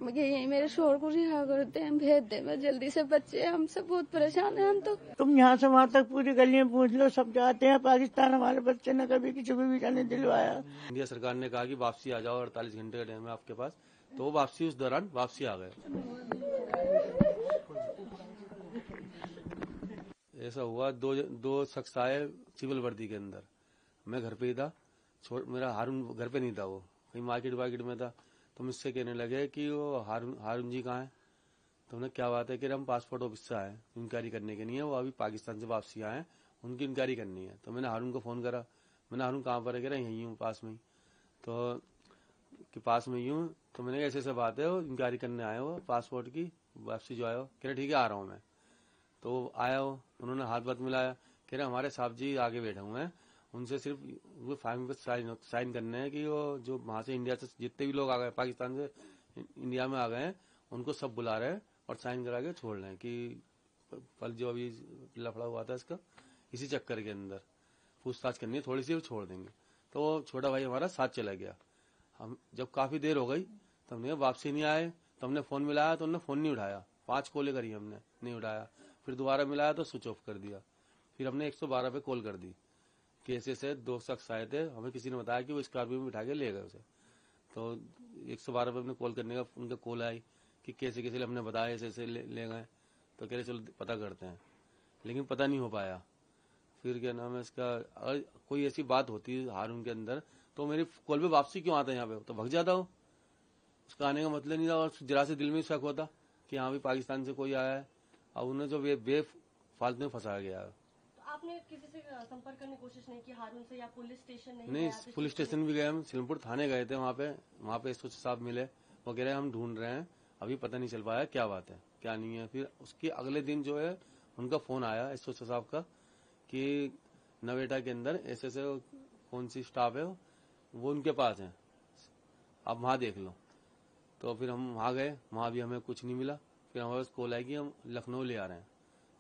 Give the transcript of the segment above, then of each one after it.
मुझे यही मेरे शोर को रिहा करते हैं, भेज दे मैं जल्दी से, बच्चे हम सब बहुत परेशान हैं हम तो। तुम यहाँ से वहाँ तक पूरी गलियां पूछ लो, सब जाते हैं पाकिस्तान। हमारे बच्चे ने कभी किसी को वीजा नहीं दिलवाया। इंडिया सरकार ने कहा कि वापसी आ जाओ, 48 घंटे का टाइम है आपके पास, तो वापसी उस दौरान वापसी आ गए। ऐसा हुआ, दो शख्स आए सिविल वर्दी के अंदर, मैं घर पे ही था, मेरा हारून घर पे नहीं था, वो कहीं मार्केट में था। तो मुझसे कहने लगे कि वो हारून जी कहाँ है। तो उन्हें क्या बात है कि हम पासपोर्ट ऑफिस से आए, इंक्वायरी करने के लिए, वो अभी पाकिस्तान से वापसी आए, उनकी इंक्वायरी करनी है। तो मैंने हारून को फोन करा, मैंने हारून कहाँ पर है, कह रहा यहीं हूँ पास में ही। तो कि पास में ही हूँ। तो मैंने ऐसे ऐसे बात है, वो इंक्वायरी करने आए हो पासपोर्ट की वापसी जो आए हो। कह रहे ठीक है आ रहा हूँ मैं। तो आया हो, उन्होंने हाथ मिलाया, कह रहे हमारे साहब जी आगे बैठे हुए हैं, उनसे सिर्फ वो फाइल पर साइन करने हैं कि वो जो वहां से इंडिया से जितने भी लोग आ गए, पाकिस्तान से इंडिया में आ गए हैं, उनको सब बुला रहे हैं और साइन करा के छोड़ रहे हैं कि कल जो अभी लफड़ा हुआ था इसका, इसी चक्कर के अंदर पूछताछ करनी है थोड़ी सी, छोड़ देंगे। तो वो छोटा भाई हमारा साथ चला गया। हम जब काफी देर हो गई तो हमने वापसी नहीं आए, तो हमने फोन मिलाया तो उन्होंने फोन नहीं उठाया, 5 कॉलें करी हमने, नहीं उठाया। फिर दोबारा मिलाया तो स्विच ऑफ कर दिया। फिर हमने 112 पे कॉल कर दी कि ऐसे से 2 शख्स आए थे, हमें किसी ने बताया कि वो स्कॉर्पियो में बिठा के ले गए उसे। तो 112 पे हमने कॉल करने का उनका कॉल आई कि कैसे कैसे हमने बताया ऐसे ऐसे ले गए। तो कह रहे चलो पता करते हैं, लेकिन पता नहीं हो पाया। फिर क्या नाम है इसका, अगर कोई ऐसी बात होती है हारून के अंदर तो मेरी कॉल पे वापसी क्यों आता है यहाँ पे, तो भग जाता हूँ। उसका आने का मतलब नहीं था, और जरा से दिल में शक होता कि हाँ भी पाकिस्तान से कोई आया है। अब उन्हें जो बेफालतू में फंसाया गया है। तो आपने किसी से संपर्क करने की कोशिश नहीं की हारून से, या पुलिस स्टेशन नहीं, पुलिस स्टेशन भी गए हम, सिलमपुर थाने गए थे। वहाँ पे एसओ साहब मिले, वो कह रहे हैं हम ढूंढ रहे हैं, अभी पता नहीं चल पाया क्या बात है क्या नहीं है। फिर उसके अगले दिन जो है उनका फोन आया एसओ साहब का कि नवेटा के अंदर ऐसे कौन सी स्टाफ है वो उनके पास है, आप वहां देख लो। तो फिर हम वहां गए, वहां भी हमें कुछ नहीं मिला। फिर हमारे पास कॉल आई कि हम लखनऊ ले आ रहे हैं,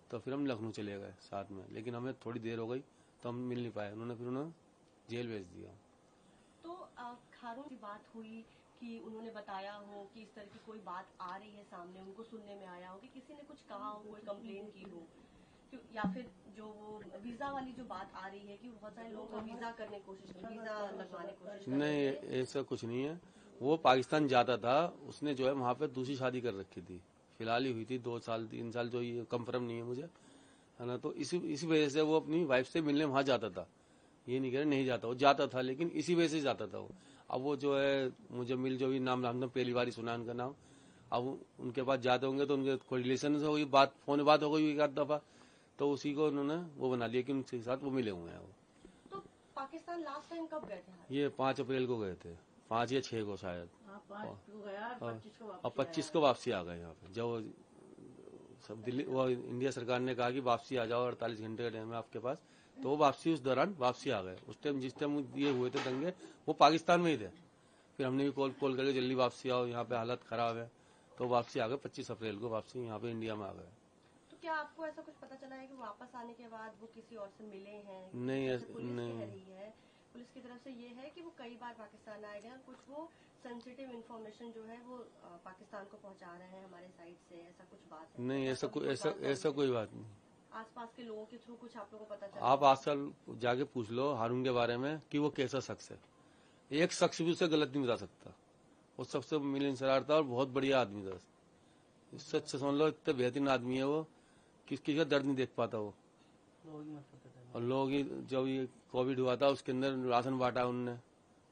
तो फिर हम लखनऊ चले गए साथ में, लेकिन हमें थोड़ी देर हो गई तो हम मिल नहीं पाए। उन्होंने जेल भेज दिया। तो हारून की बात हुई कि उन्होंने बताया हो कि इस तरह की कोई बात आ रही है सामने, उनको सुनने में आया हो कि किसी ने कुछ कहा हो, कोई कंप्लेन की हो, या फिर जो वो वीजा वाली जो बात आ रही है कि बहुत सारे लोगों को वीजा करने की कोशिश की, वीजा लगवाने की कोशिश की। नहीं, ऐसा कुछ नहीं है। वो पाकिस्तान जाता था, उसने जो है वहां पे दूसरी शादी कर रखी थी, फिलहाल ही हुई थी 2 साल 3 साल, जो ये कंफर्म नहीं है मुझे, है ना। तो इसी वजह से वो अपनी वाइफ से मिलने वहां जाता था। ये नहीं कह रहे नहीं जाता, वो जाता था, लेकिन इसी वजह से जाता था वो। अब वो जो है मुझे जो भी नाम हमने पहली बार ही सुना उनका नाम, अब उनके पास जाते होंगे तो उनके कोई रिलेशन से हुई बात, फोन बात हो गई एक आध दफा, तो उसी को उन्होंने वो बना लिया कि उनके साथ वो मिले हुए हैं। वो तो पाकिस्तान लास्ट टाइम कब गए थे? ये 5 अप्रैल को गए थे, 5 या 6 को शायद। 5 को गया, 25 को और 25 को वापसी आ गए यहाँ पे। जब सब दिल्ली वो इंडिया सरकार ने कहा कि वापसी आ जाओ, 48 घंटे का टाइम है आपके पास, तो वो वापसी उस दौरान वापसी आ गए। उस टाइम जिस टाइम ये हुए थे दंगे, वो पाकिस्तान में ही थे। फिर हमने भी कॉल करके जल्दी वापसी आओ, यहाँ पे हालत खराब है, तो वापसी आ गए। 25 अप्रैल को वापसी यहाँ पे इंडिया में आ गए। तो क्या आपको ऐसा कुछ पता चला है कि वापस आने के बाद वो किसी और से मिले हैं? नहीं, पुलिस की तरफ से ये है कि वो कई बार पाकिस्तान आए गए और कुछ वो सेंसिटिव इन्फॉर्मेशन जो है वो पाकिस्तान को पहुंचा रहे हैं हमारे साइड से, ऐसा कुछ बात है? नहीं, ऐसा कोई बात नहीं। आसपास के लोगों के थ्रू कुछ आप लोगों को पता चला? आप आजकल जाके पूछ लो हारून के बारे में कि वो कैसा शख्स है। एक शख्स भी उसे गलत नहीं बता सकता। वो सबसे मिलनसार था और बहुत बढ़िया आदमी था। सच से समझ लो, इतने बेहतरीन आदमी है वो, किसी का दर्द नहीं देख पाता वो। और लोग जब ये कोविड हुआ था उसके अंदर राशन बांटा उनने,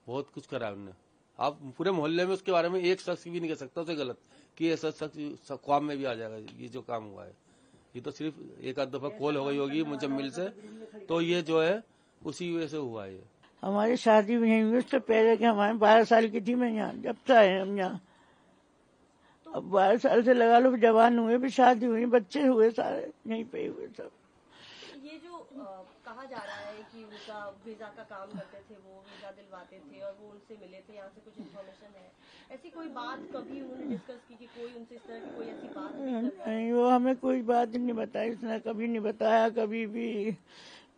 बहुत कुछ करा उनने। आप पूरे मोहल्ले में उसके बारे में एक शख्स भी नहीं कह सकता उसे गलत कि ऐसा शख्स ख्वाब में भी आ जाएगा ये जो काम हुआ है। ये तो सिर्फ एक आध दफा कॉल हो गई होगी मुजम्मिल से, तो ये जो है उसी वजह से हुआ है। हमारी शादी भी नहीं हुई उससे पहले कि हमारे 12 साल की थी मैं यहाँ, जब से आए हम यहाँ। अब 12 साल से लगा लो, जवान हुए भी, शादी हुई, बच्चे हुए, सारे यहीं पे हुए सब। ये जो कहा जा रहा है कि उनका वीजा का काम करते थे, वो वीजा दिलवाते थे और वो उनसे मिले थे, यहाँ से कुछ इन्फॉर्मेशन है, ऐसी कोई बात कभी उन्होंने डिस्कस की कि कोई उनसे इस तरह की कोई ऐसी बात नहीं, वो हमें कोई बात नहीं बताई उसने, कभी नहीं बताया, कभी भी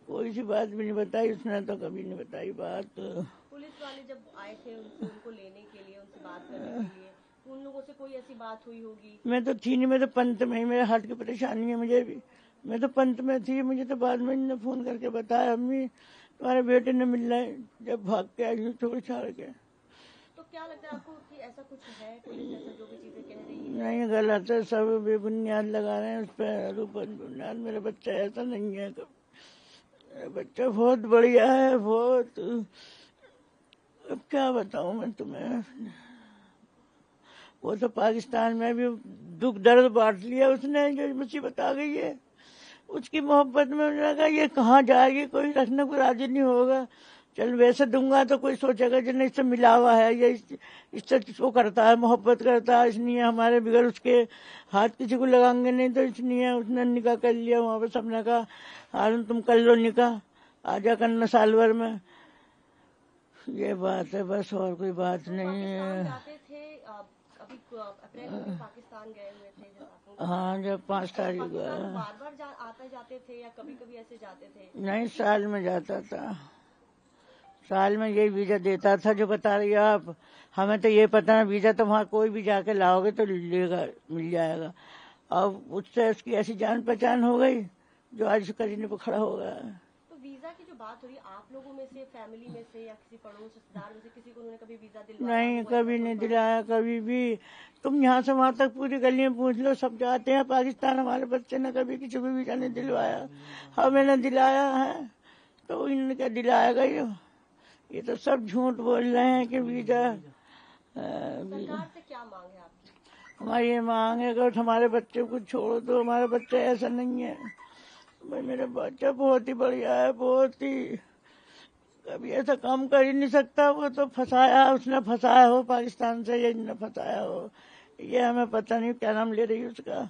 कोई सी बात भी नहीं बताई उसने, तो कभी नहीं बताई बात। पुलिस वाले जब आए थे उनको लेने के लिए, उनसे बात करने के लिए, उन लोगों से कोई ऐसी बात हुई होगी? मैं तो थी नहीं, मैं तो पंत में ही, मेरे हार्ट की परेशानी है मुझे भी। मैं तो पंत में थी, मुझे तो बाद में इन्होंने फोन करके बताया, अम्मी तुम्हारे बेटे ने मिल रहा है, जब भाग के आई छोड़ छाड़ के। तो क्या लगता है आपको कि ऐसा कुछ है, पुलिस ऐसा जो भी चीजें कह रही है? नहीं, गलत है, सब बेबुनियाद लगा रहे हैं उस पर बुनियाद। मेरा बच्चा ऐसा नहीं है, मेरा बच्चा बहुत बढ़िया है, बहुत। अब क्या बताऊं मैं तुम्हें। वो तो पाकिस्तान में भी दुख दर्द बांट लिया उसने, जो मुसीबत आ गई है उसकी मोहब्बत में। उन्होंने कहा ये कहाँ जाएगी, कोई रखने को राजी नहीं होगा। चल वैसे दूंगा तो कोई सोचेगा जिन्हें इससे मिला हुआ है, ये इससे वो करता है, मोहब्बत करता है, इसलिए हमारे बिगड़ उसके हाथ किसी को लगाएंगे नहीं, तो इसलिए उसने निकाह कर लिया। वहां पर सबने कहा हारून तुम कर लो निकाह, आजा करना साल भर में। ये बात है बस, और कोई बात नहीं है। जाते थे अभी अप्रैल में पाकिस्तान गए हुए थे? हाँ, जब 5 तारीख को बार बार आते जाते थे या कभी कभी ऐसे जाते थे? नहीं, साल में जाता था। साल में यही वीजा देता था जो बता रही आप। हमें तो ये पता ना, वीजा तो वहाँ कोई भी जाके लाओगे तो लेगा, मिल जाएगा। अब उससे उसकी ऐसी जान पहचान हो गई जो आज करीने पर खड़ा हो गया। तो वीजा की जो बात हो रही है, आप लोगों में से, फैमिली में से या किसी पड़ोस रिश्तेदार में से किसी को उन्होंने कभी वीजा दिलवाया? नहीं, कभी नहीं दिलाया, कभी भी। तुम यहाँ से वहाँ तक पूरी गली में पूछ लो, सब जाते हैं पाकिस्तान। हमारे बच्चे ने कभी किसी को वीजा नहीं दिलवाया, हमें न दिलाया है, तो इन्होंने क्या दिलाएगा। ये तो सब झूठ बोल रहे हैं कि वीजा। सरकार से क्या मांग है आपकी? हमारी ये मांग है कि हमारे बच्चे को छोड़ो, तो हमारा बच्चा ऐसा नहीं है भाई। मेरा बच्चा बहुत ही बढ़िया है, बहुत ही, कभी ऐसा काम कर ही नहीं सकता। वो तो फंसाया, उसने फंसाया हो पाकिस्तान से, ये न फंसाया हो, ये हमें पता नहीं क्या नाम ले रही है उसका,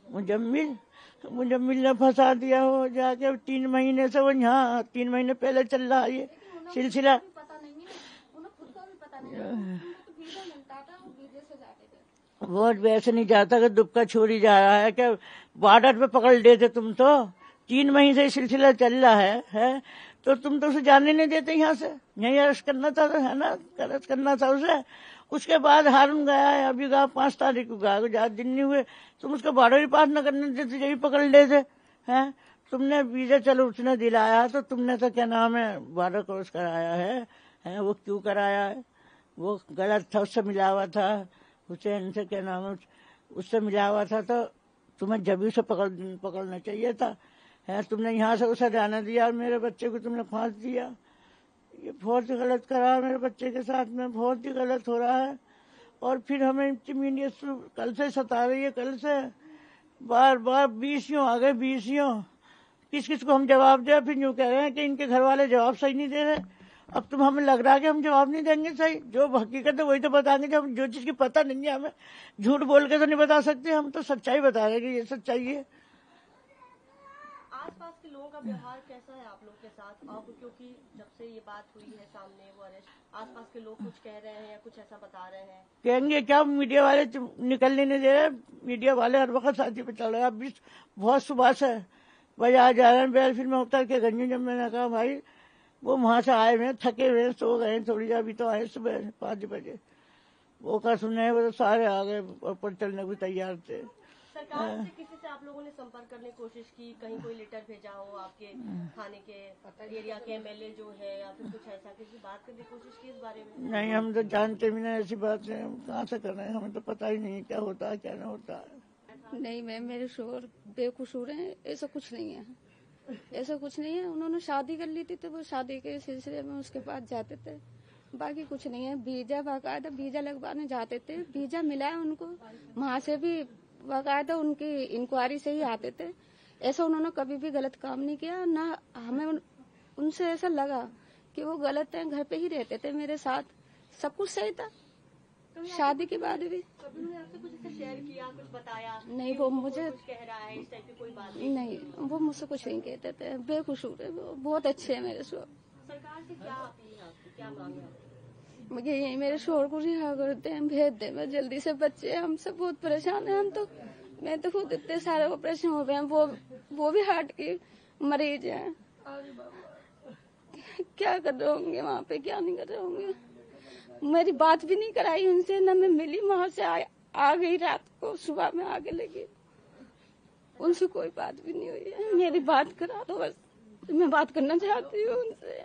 मुजम्मिल ने फंसा दिया हो जाके। 3 महीने से वो यहाँ, 3 महीने पहले चल रहा है ये सिलसिला। वोट वैसे नहीं जाता कि दुबका छोड़ी जा रहा है, क्या बॉर्डर पे पकड़ लेते तुम तो। 3 महीने से सिलसिला चल रहा है तो तुम तो उसे जाने नहीं देते यहाँ से। यही अरेस्ट करना था, है ना, अरेस्ट करना था उसे। उसके बाद हारून गया है, अभी गया 5 तारीख को गया, ज्यादा दिन नहीं हुए। तुम उसका बॉर्डर ही पार न करने देते, यही पकड़ लेते हैं। तुमने वीजा चलो उसने दिलाया, तो तुमने तो क्या नाम है बॉर्डर क्रॉस कराया है। वो क्यों कराया है, वो गलत था, उससे मिला हुआ था, हुसैन से क्या नाम है, उससे मिला हुआ था, तो तुम्हें जब उसे पकड़ना चाहिए था। तुमने यहाँ से उसे जाने दिया और मेरे बच्चे को तुमने फांस दिया। ये बहुत ही गलत करा मेरे बच्चे के साथ में, बहुत ही गलत हो रहा है। और फिर हमें मीडिया कल से सता रही है, कल से बार बार 20 आ गए, 20 किस किस को हम जवाब दे। फिर यूँ कह रहे हैं कि इनके घर वाले जवाब सही नहीं दे रहे। अब तुम हमें लग रहा है कि हम जवाब नहीं देंगे सही, जो हकीकत है वही तो बताएंगे। जब जो चीज की पता नहीं है हमें झूठ बोल के तो नहीं बता सकते, हम तो सच्चाई बता रहे हैं कि ये सच्चाई है। आसपास के लोगों का व्यवहार कैसा है आप लोग के साथ अब, क्योंकि जब से ये बात हुई है सामने वो अरेस्ट, आसपास के लोग कुछ कह रहे हैं या कुछ ऐसा बता रहे हैं? कहेंगे क्या, मीडिया वाले निकलने नहीं दे रहे। मीडिया वाले हर वक्त साथी पे चल रहे हैं। अब बहुत सुबह से बाजार जा रहे हैं, बैल फिर मैं उतर के गई। जब मैंने कहा भाई वो वहां से आए हुए, थके हुए, सो गए थोड़ी, अभी तो आए सुबह 5 बजे। वो का सुने, वो तो सारे आ गए ऊपर चलने को तैयार थे। सरकार से किसी से आप लोगों ने संपर्क करने की कोशिश की, कहीं कोई लेटर भेजा हो आपके थाने के एरिया के एमएलए जो है, या फिर कुछ ऐसा किसी बात करने की कोशिश की इस बारे में? नहीं, हम तो जानते भी नहीं ऐसी बात है, हम कहाँ से कर रहे हैं, हमें तो पता ही नहीं क्या होता है क्या नहीं होता है। नहीं मैम, मेरे शोहर बेकसूर हैं, ऐसा कुछ नहीं है, ऐसा कुछ नहीं है। उन्होंने शादी कर ली थी तो वो शादी के सिलसिले में उसके पास जाते थे, बाकी कुछ नहीं है। वीजा बाकायदा वीजा लगवाने जाते थे, वीजा मिला है उनको, वहाँ से भी बाकायदा उनकी इंक्वायरी से ही आते थे। ऐसा उन्होंने कभी भी गलत काम नहीं किया, ना हमें उनसे ऐसा लगा कि वो गलत है। घर पे ही रहते थे मेरे साथ, सब कुछ सही था शादी के बाद भी। कभी उन्होंने आपसे कुछ ऐसा शेयर किया, कुछ बताया? नहीं, वो मुझे कुछ कह रहा है इस टाइप की कोई बात नहीं, वो मुझसे कुछ नहीं कहते थे। बेकसूर है वो, बहुत अच्छे है मेरे शोहर। सरकार से क्या अपील है आपकी, क्या मांग है आपकी? मुझे यही मेरे शोहर को रिहा करते हैं, भेज दे मैं जल्दी से। बच्चे हमसे बहुत परेशान है, हम तो, मैं तो खुद इतने सारे ऑपरेशन हो गए हैं, वो भी हार्ट की मरीज है। क्या कर रहे होंगे वहाँ पे, क्या नहीं कर रहे होंगे। मेरी बात भी नहीं कराई उनसे, न मैं मिली, वहां से आ गई रात को, सुबह में आगे लगी। उनसे कोई बात भी नहीं हुई है। मेरी बात करा दो बस, मैं बात करना चाहती हूँ उनसे।